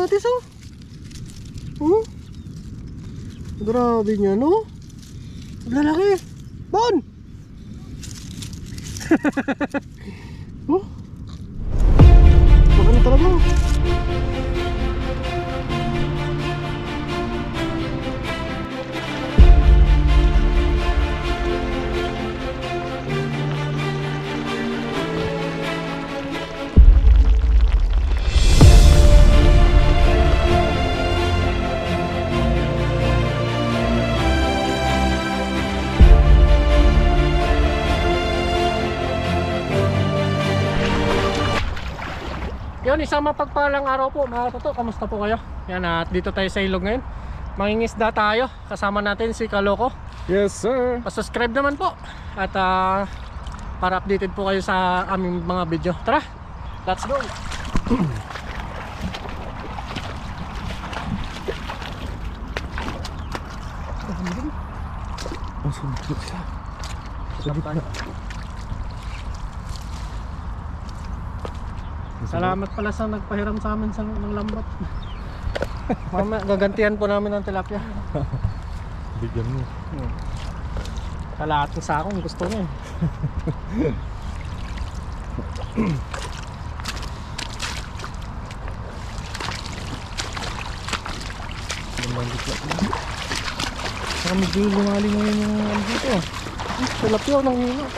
kamatis oh. Oh. Grabe niya no. Lalaki. Bon. Oh. Maganda talaga. Yun, isang mapagpalang araw po mga katoto. Kamusta po kayo? Yan, at dito tayo sa ilog ngayon. Mangingisda tayo. Kasama natin si Kaloko. Yes sir. Pa-subscribe naman po. At para updated po kayo sa aming mga video. Tara, let's go. Salamat pala sa nagpahiram sa amin ng lambat. Mamaya gagantihan po namin ng tilapia. Bigyan mo. Kalahating sakong gusto niya. Saka medyo lumalim ngayon yung ano dito. Tilapia nang hina.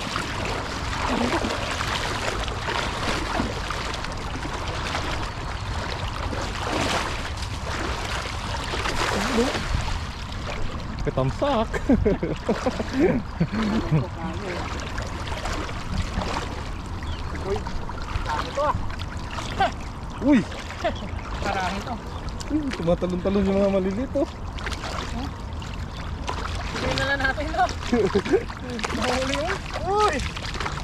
Katamsak. Uy, ito ah. Uy! Karami to. Tumatalon-talon yung mga maliliit oh. Piliin na lang natin to. Mahuli yun. Uy!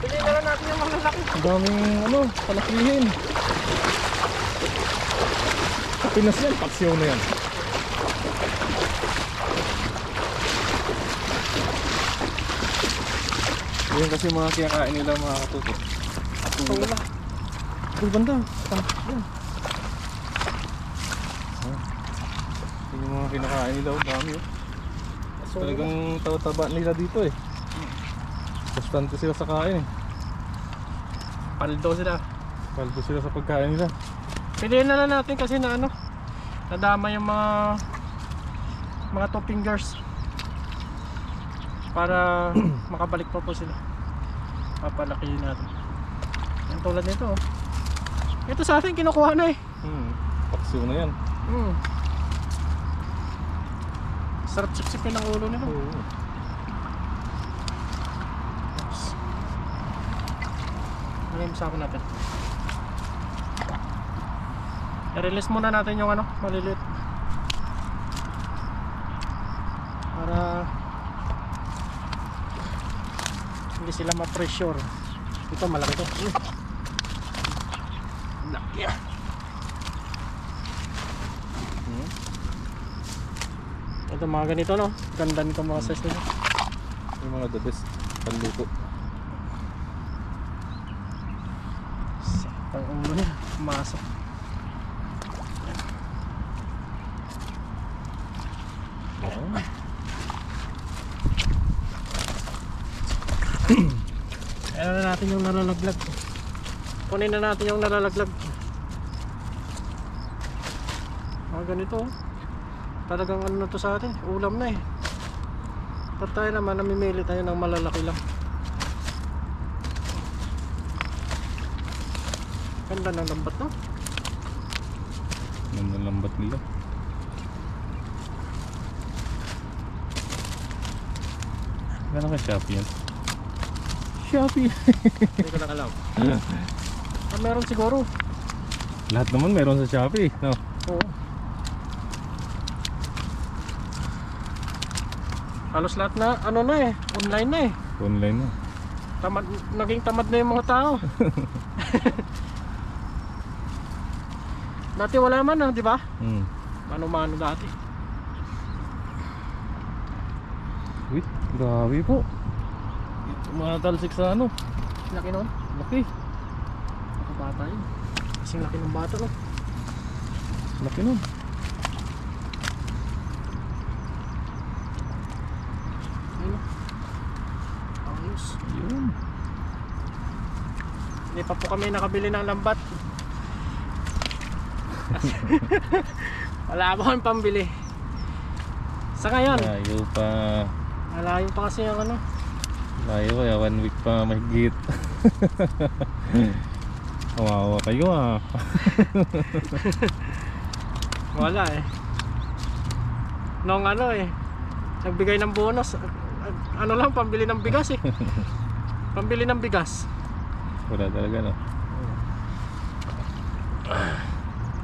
Piliin na lang natin yung mga laki. Ang daming ano, palakihin. Sa Pinas yan, paksiw na yan. Yun kasi mga kinakain nila mga katuto. Atula. Ito banda. Yan. Yun yung mga kinakain nila. Ang dami oh. Talagang taba nila dito eh. Bastante sila sa kain eh. Paldo sila. Paldo sila sa pagkain nila. Piliin na lang natin kasi na ano, nadama yung mga two fingers. Para makabalik pa po sila. Papalakihin natin. Yan tulad nito oh. Ito sa atin kinukuha na eh. Paksiw na yan. Sarap sipsipin ang ulo nito. Oo. Ano yung sabi natin? I-release muna natin yung ano, maliliit. Para hindi sila ma-pressure. Ito malaki to. Laki ah. Ito mga ganito no. Ganda nito mga size nito. Yung mga the best panluto. Ang ulo niya, pumasok. Ayan na natin yung nalalaglag. Kunin na natin yung nalalaglag. Mga ganito oh. Talagang ano na to sa atin, ulam na eh. Pero tayo naman, namimili tayo ng malalaki lang. Ganda ng lambat no? Ganda ng lambat nila. Gano'n ka Shopee yan? Shopee! Hindi ko lang alam. Meron siguro. Lahat naman meron sa Shopee, no? Oo. Halos lahat na ano na eh, online na eh. Online na. Naging tamad na yung mga tao. Dati wala man ah, di ba? Mano-mano dati. Uy, grabe po. Tumatalsik sa ano. Laki nun. Laki. Ako bata yun. Kasing laki ng bata no. Laki nun. Ayun. Ayos. Yun. Hindi pa po kami nakabili ng lambat. Wala akong pambili. Sa ngayon, Layo pa. malayo pa kasi yung ano. Layo kaya 1 week pa mahigit. Kawawa kayo ah. Wala eh. Nung ano eh, nagbigay ng bonus. Ano lang, pambili ng bigas eh. Pambili ng bigas. Wala talaga no.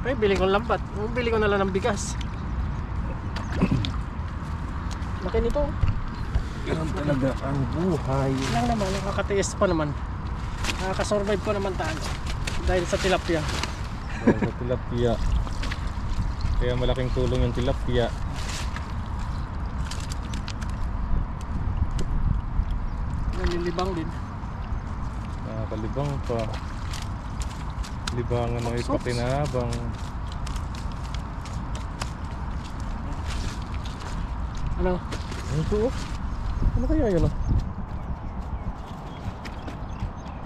Ay, bili ko ng lambat. Bili ko na lang ng bigas. Laki nito. Ganun talaga ang buhay. Lang naman, nakakatiis pa naman. Nakakasurvive pa naman tayo. Dahil sa tilapia. Dahil sa tilapia. Kaya malaking tulong yung tilapia. Nalilibang din. Nakakalibang pa. Libangan ng ipakinabang. Ano? Ano to? Ano kaya yun ah?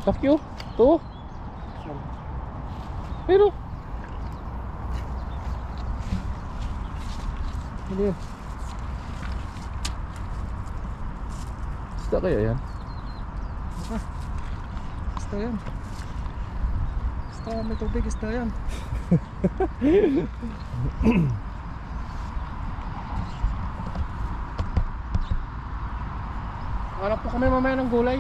Takyo? To? Pero ano yun? Isda kaya yan? Basta yan. Basta may tubig, basta yan. Hanap po kami mamaya ng gulay.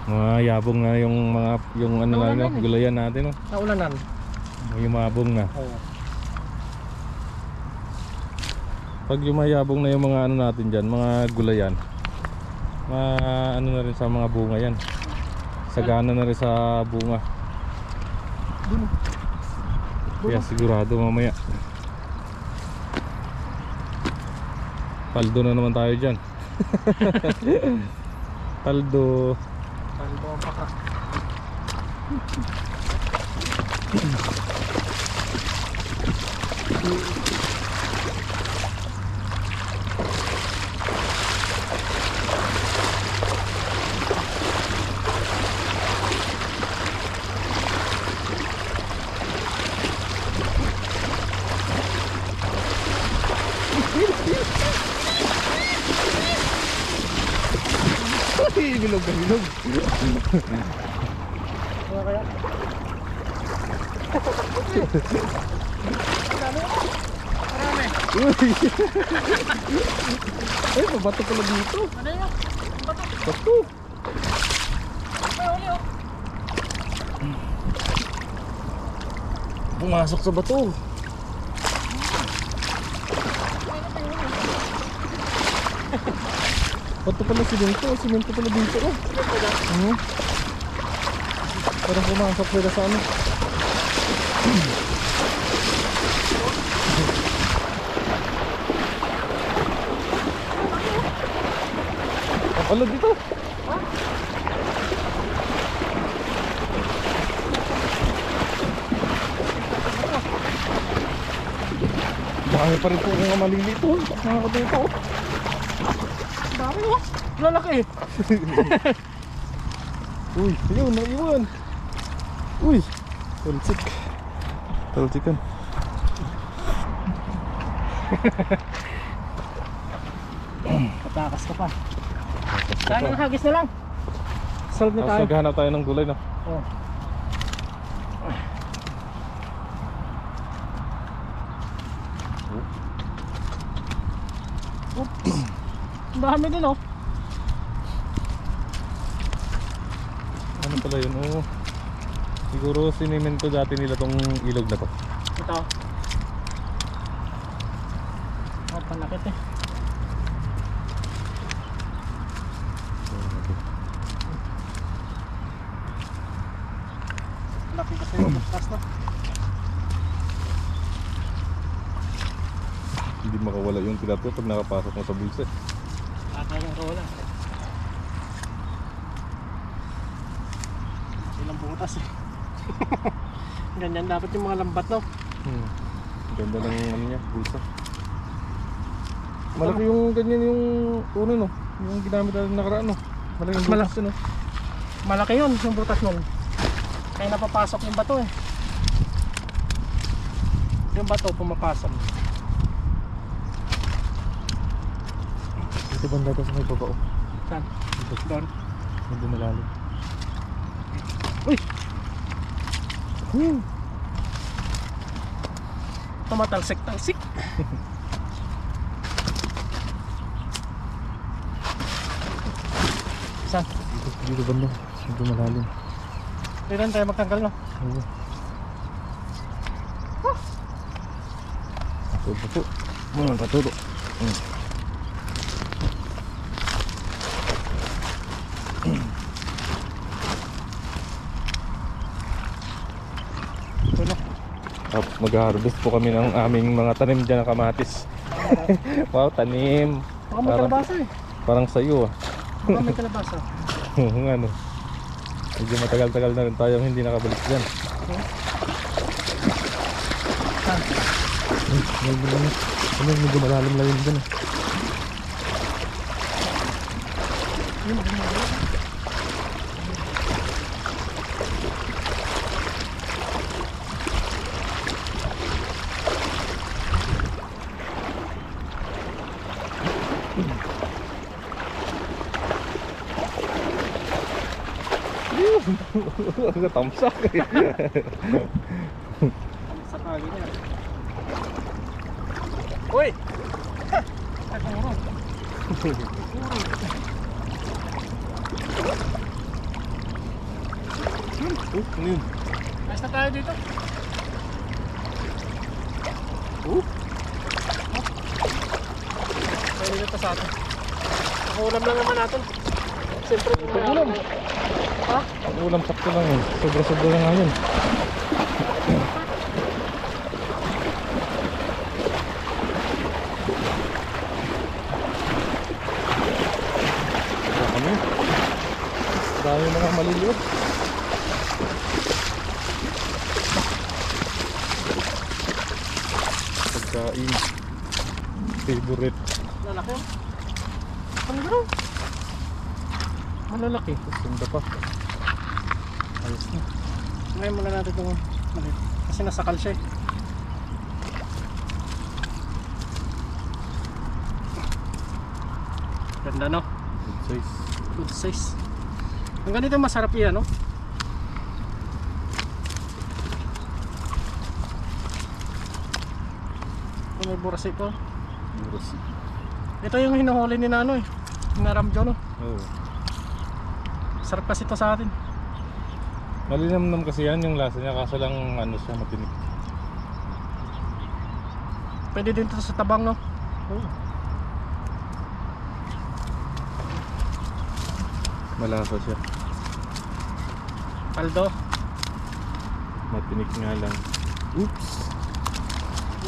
Mga yabong na yung mga yung ano Naulan na na eh. gulayan natin no. Naulanan. Yung mabong na. Oo. Pag yumayabong na yung mga ano natin diyan, mga gulayan. Ano na rin sa mga bunga yan. Sagana na rin sa bunga. Kaya sigurado mamaya. Paldo na naman tayo diyan. Paldo. Paldo ang paka. Bilog na bilog. Ano kaya? Marami. Uy. Ay, mabato pala dito. Ano yun? Ang bato. Bato. Ay, huli oh. Pumasok sa bato. Bato pala simento. Simento pala dito. Oh. Parang pumasok sila sa ano. Ano dito? Dami pa rin po kung malilito. Mga kadito. Dami oh. Lalaki. Uy, yun, naiwan. Uy, talsik. Talsikan. Patakas ka pa. Saan ang hagis na lang? Solve na Tapos tayo. naghahanap tayo ng gulay na. Oh. Oops. Ang dami din oh. Ano pala yun? Oo. Siguro sinimento dati nila tong ilog na to. Ito. Oh, panakit eh. Laki kasi yung bukas na. Hindi makawala yung tilapia pag nakapasok mo sa bulsa. Kaya ko wala. Ilang butas eh. Ganyan dapat yung mga lambat no. Ganda ng ano niya, bulsa. Malaki yung ganyan yung uno no. Yung ginamit natin nakaraan no. Malaki yung butas yun no. Malaki yun, yung butas nun. Kaya napapasok yung bato eh. Yung bato pumapasok. Ito banda ito sa may baba oh. Saan? Doon. Medyo malalim. Uy! Tumatalsik-talsik. Saan? Dito banda. Medyo malalim. Hindi rin tayo magtanggal no? Oo. Tudo po. Patulo. Ito no? Mag-harvest po kami ng aming mga tanim dyan na kamatis. Wow, tanim. Baka may kalabasa eh. Parang sayo ah. Baka may kalabasa. Nga no. Medyo matagal-tagal na rin tayong hindi nakabalik dyan. Saan? Medyo malalim lang yun dyan. Ang tamsak eh. Sakali niya. Uy! Takuro. Ano yun? Ayos na tayo dito. Pwede dito sa atin. Nakulam lang naman natin. Siyempre, Ulam. Ha? Ang ulam sakto lang yun. Sobra-sobra lang nga yun. Wala kami. Dami mga maliliit. Pagkain. Favorite. Lalaki yun. Ano gano'n? Malalaki. Ganda pa. Ayos na. Ngayon muna natin itong maliit. Kasi nasakal siya eh. Ganda no? Good size. Good size. Ang ganito masarap yan no? May burasi po. Muros. Ito yung hinuhuli ni Nano eh. Naramjo no? Oo. Sarap kasi ito sa atin. Malinamnam kasi yan yung lasa niya, kaso lang ano siya matinik. Pwede din ito sa tabang no? Oo. Malasa siya. Paldo. Matinik nga lang. Oops.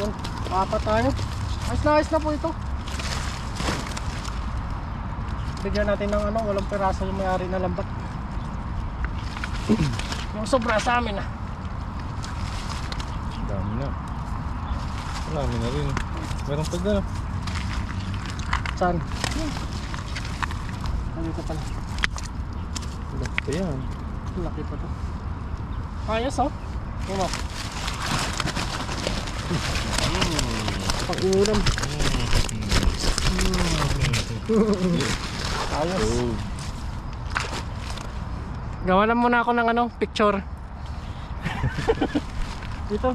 Yun. Apat tayo. Ayos na po ito. Bigyan natin ng ano, walang peraso yung may-ari na lambat. Yung sobra sa amin ah. Dami na. Dami na rin. Meron pa dyan. Saan? Dito pala. Laki pa yan. Laki pa to. Ayos oh. Yun oh. Pag-ulam. Ayos. Oh. Gawa na muna ako ng ano, picture. Dito.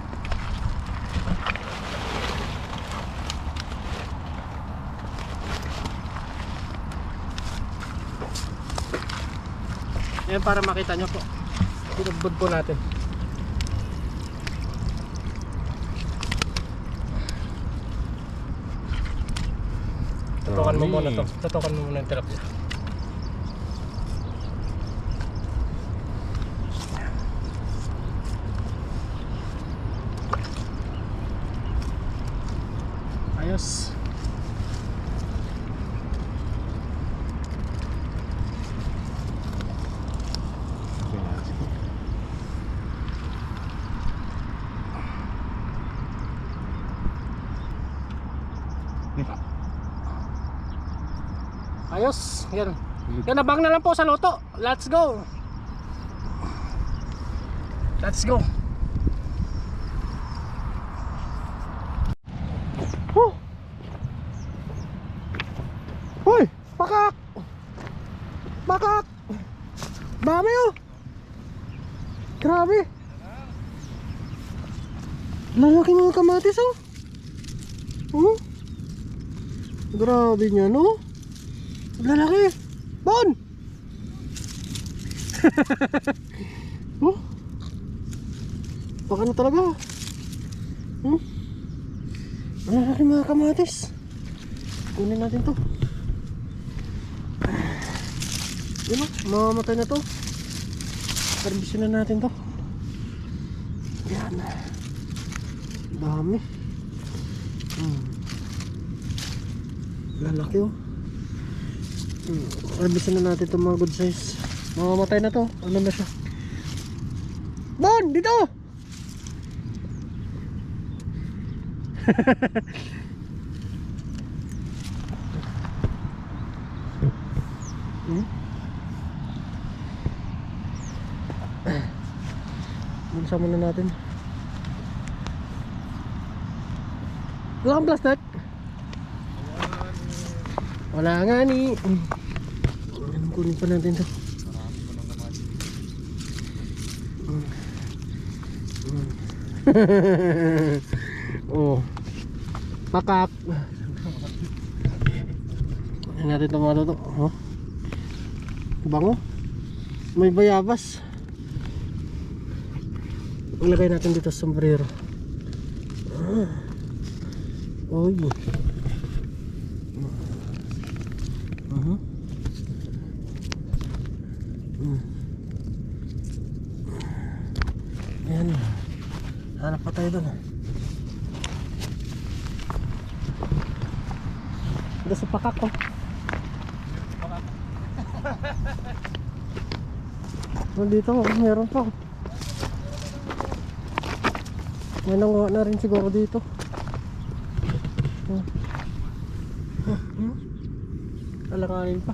Yan para makita nyo po. Pinugbod po natin. Tutukan mo muna to. Tutukan mo muna yung tilapia. Ayos. Ayos, yan. Yan, abang na lang po sa luto. Let's go. Let's go. Oh. Hoy, pakak. Pakak. Dami oh. Grabe. Lalaki mga kamatis oh. Oh. Grabe niya no. Lalaki. Bon. Oh. Baka na talaga. Lalaki mga kamatis. Kunin natin to. Yun o, mamamatay na to. Harbisin na natin to. Yan. Dami. Lalaki oh. Harbisin na natin to mga good size. Mamamatay na to. Ano na siya? Bon! Dito! Bulsa muna natin. Wala kang plastic? Wala nga ni. Anong kunin pa natin to? Oh. Pakak. Ano natin ito mga to? Oh. Bango. May bayabas. Ilagay natin dito sa sombrero. Oy. Ayan. Hanap pa tayo doon. Doon sa pakak ko. Dito meron pa. May nanguha na rin siguro dito. Alanganin pa.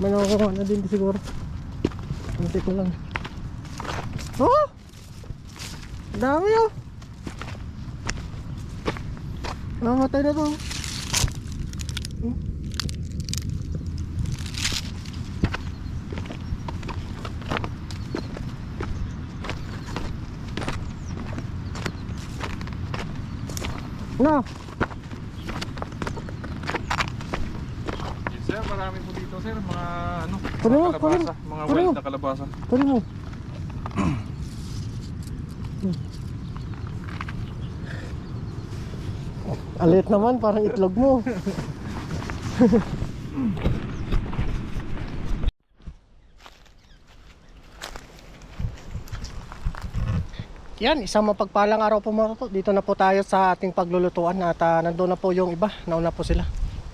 May nanguha na din siguro. Hindi ko lang. Oh! Dami oh! Namatay na to. No. Sir, marami po dito sir, mga ano, Kunin mo, kalabasa, kunin mo. mga Kunin mo. wild na kalabasa. Kunin mo. Alit naman, parang itlog mo. Yan, isang mapagpalang araw po mga to. Dito na po tayo sa ating paglulutuan at nandoon na po yung iba. Nauna po sila.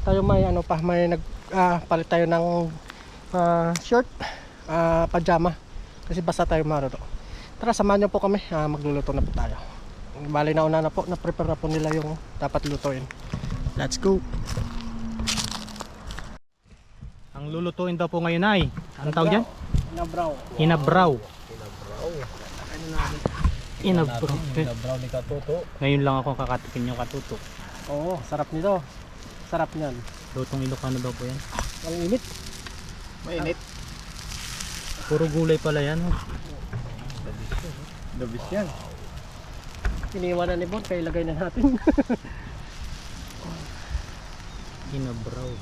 Tayo may ano pa, may palit tayo ng short, pajama. Kasi basta tayo maruto. Tara, samahan niyo po kami. Magluluto na po tayo. Bali nauna na po, na-prepare na po nila yung dapat lutuin. Let's go! Ang lulutuin daw po ngayon ay, anong tawag dyan? Inabraw. Inabraw. Inabraw. Inabraw ni Katuto. Ngayon lang ako kakatikin yung katuto. Oo, sarap nito. Sarap niyan. Lutong Ilocano daw po yan. Ang init. Mainit. Puro gulay pala yan. Oh. Dabis yan. Iniwan na ni Bon, kaya ilagay na natin. Inabraw.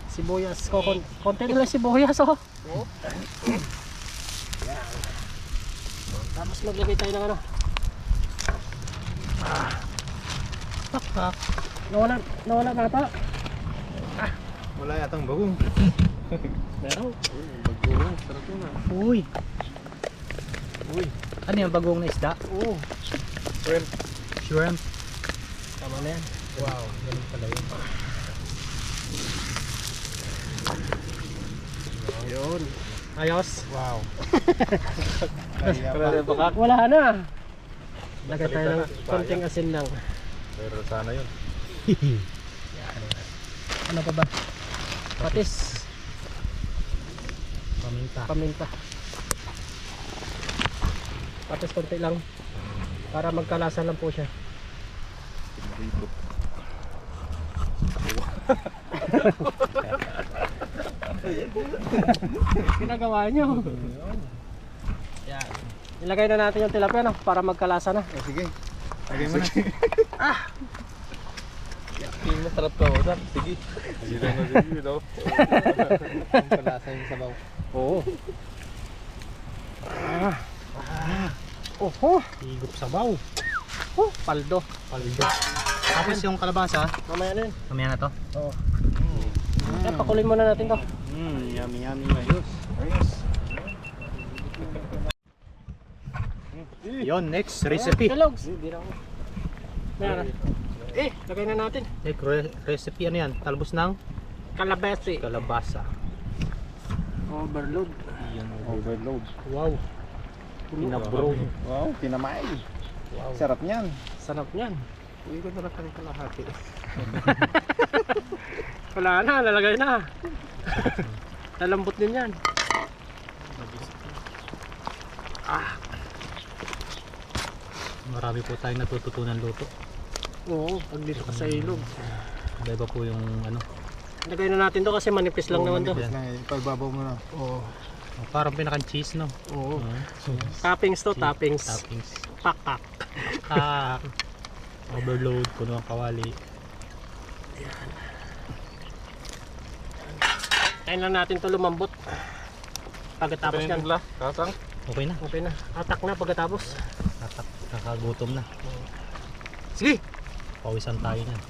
Sibuyas. Konti na lang sibuyas oh. Tapos maglagay tayo ng ano. Pakpak. Nawala na ata. Wala yatang bagong. Meron. Bagong, sarap yun ah. Uy. Uy, Ano yung bagong na isda? Oo. shrimp. Shrimp. Tama na yan. Wow, ganun pala yun. Yun. Ayos. Wow. Wala na. Lagay tayo ng konting asin lang. Pero sana yun. Ano pa ba? Patis. Paminta. Paminta. Patis konti lang. Para magkalasa lang po siya. Ginagawa nyo. Yan. Ilagay na natin yung tilapia no, para magkalasa na. Sige. Lagay mo na. Yung masarap ka mo, Sam. Sige. Sige na sige, no? Ang palasa yung sabaw. Oo. Oho. Higup sabaw. Oh, paldo. Paldo. Tapos yung kalabasa, Mamaya na yun. mamaya na to. Oo. Kaya pakuloyin muna natin to. Yummy yummy. Ayos. Yon, next recipe. Kalogs. Meron. Lagay na natin. Next recipe ano yan? Talbos ng Kalabasi. kalabasa. Overload. Overload. Wow. Pinabro. Wow, tinamay. Wow. Sarap niyan. Sarap niyan. Uy, ko na kami kalahati. Wala na, lalagay na. Lalambot din yan. Marami po tayong natututunan luto. Oo, pag dito ka sa ilog. Iba po yung ano. Lagay na natin to kasi manipis lang naman to. manipis. Pagbabaw mo na. Oo. Parang pinakang cheese, no? Oo. Toppings to, toppings. Toppings. Pakpak. Ah, overload, puno ang kawali. Kain lang natin to lumambot. Pagkatapos yan. Kasang. Okay na. Okay na. Atak na pagkatapos. Nakagutom na. Sige! Pawisan tayo niyan.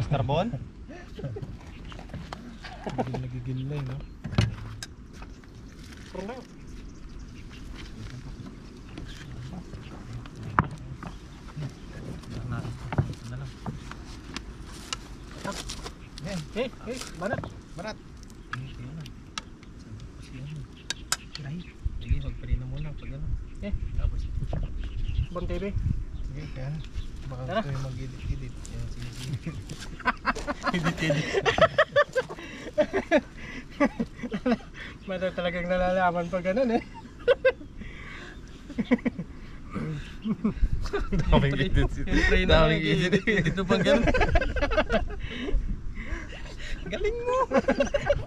Carbon? Hindi nagiginlay, no? Banat. Barat. Sige, magparino muna pag ano. Tapos Bon TV. Sige, kaya. Baka Tara. gusto yung mag-edit-edit. Yan, sige, sige. Madal talagang nalalaman pag ganun eh. Daming edit. Daming edit. Dito pang ganun. Galing mo!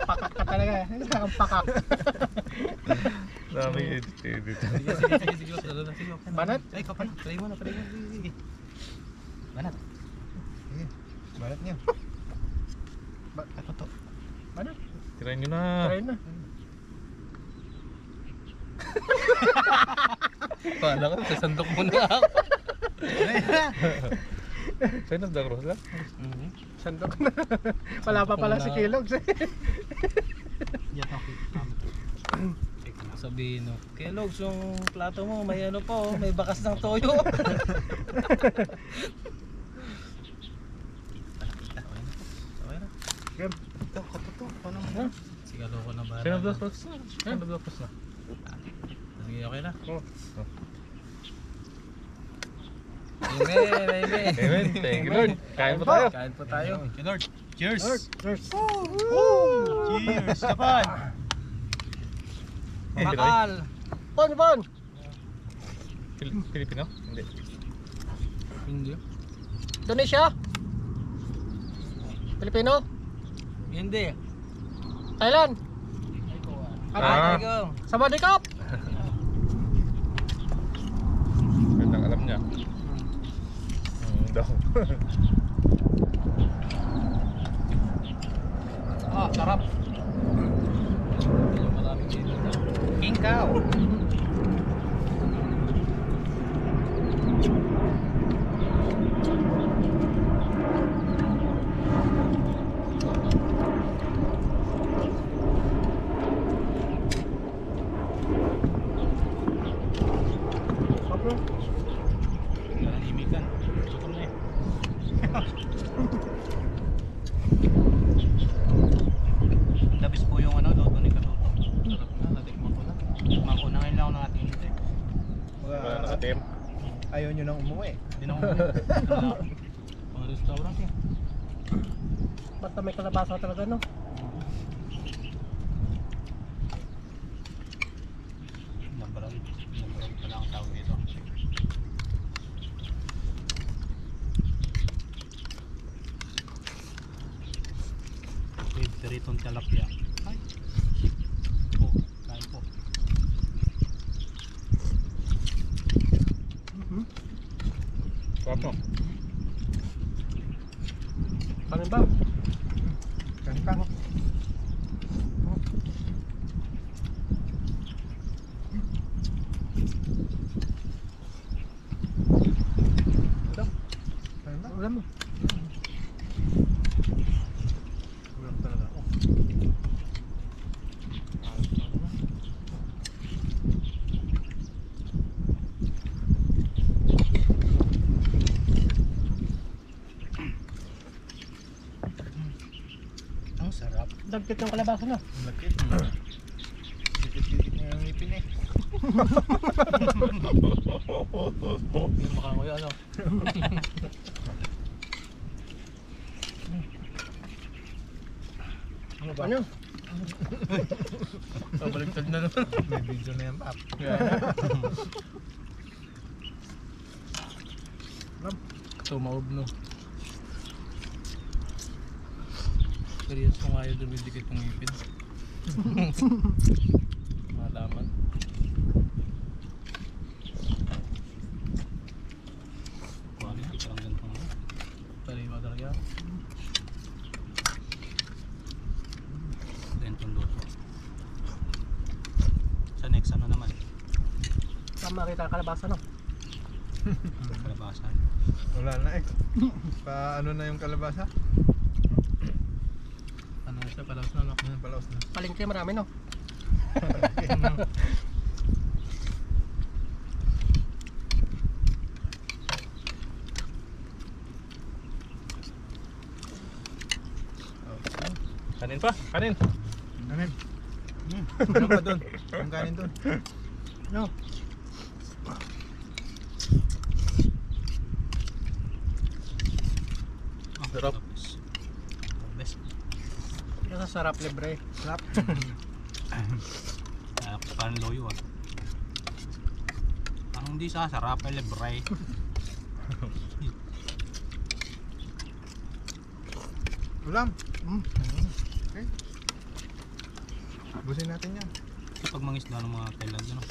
Pakak ka talaga eh. Pakak. Daming edit. sige. Banat? Ay, kapal. Try mo na. Sige. Banat. Sige. Barat niyo. Ako to. Banat. Tirayin nyo na. Try na. Paala ko, sasandok mo na ako. Sa'yo na the cross lang. Sandok na. Wala pa pala si Kilogs eh. Yan ako. Sabihin no, Kellogg's yung plato mo, may ano po, may bakas ng toyo. Game. Ito, katuto. Paano mo? Sigalo ko na ba? Sa'yo na the cross na. Sa'yo na the cross na. Sige, okay na. Amen. Thank you, Lord. Kain po tayo. Kain po tayo. Lord, cheers! Cheers. Cheers! Japan! Bakal! Bon! Filipino? Hindi. Hindi. Indonesia? Filipino? Hindi. Thailand? Ah. Sabadikap! Gandang alam niya. Daw. Ah, sarap. Maraming dito na. King cow. Nananimikan. Gutom na eh. Labis po yung ano, luto ni Katuto. Sarap na, natikman ko na. Tikman ko na ngayon lang ako nakatingin eh. Wala nakatim. Ayaw nyo nang umuwi. Hindi na ako mga restaurant eh. Basta may kalabasa talaga, no? Lambarag pala ang tawag dito. Okay, peritong tilapia. Ay. Oh, kain po. Sarap no? Kanin ba? Kanin pa. Kanin ba? Alam mo. Ulam talaga ako. Ang sarap. Dagkit yung kalabasa na. Ang lakit. Dikit-dikit na yung ngipin eh. Hindi makanguya ano. Ano ba? Ano? Pabaliktad na naman. May video na yan, Pap. Tumaob no. Seryoso nga yung dumidikit yung ngipin. Malaman. Quality parang ganito nga. Sariwa talaga. Ganitong luto. Sa next ano naman? Tama kita kalabasa, no? Kalabasa. Wala na eh. Pa ano na yung kalabasa? Ano siya palaos na no? Palaos na. Palengke marami, no? Kanin pa? Kanin! Kanin. Ano pa dun? Ang kanin dun. No. Sarap. Best. Yung sarap libre. Sarap. Parang loyo ah. Parang hindi sasarap ay libre. Ulam. Okay. Busin natin yan. Pag mangisda ng mga Thailand ano.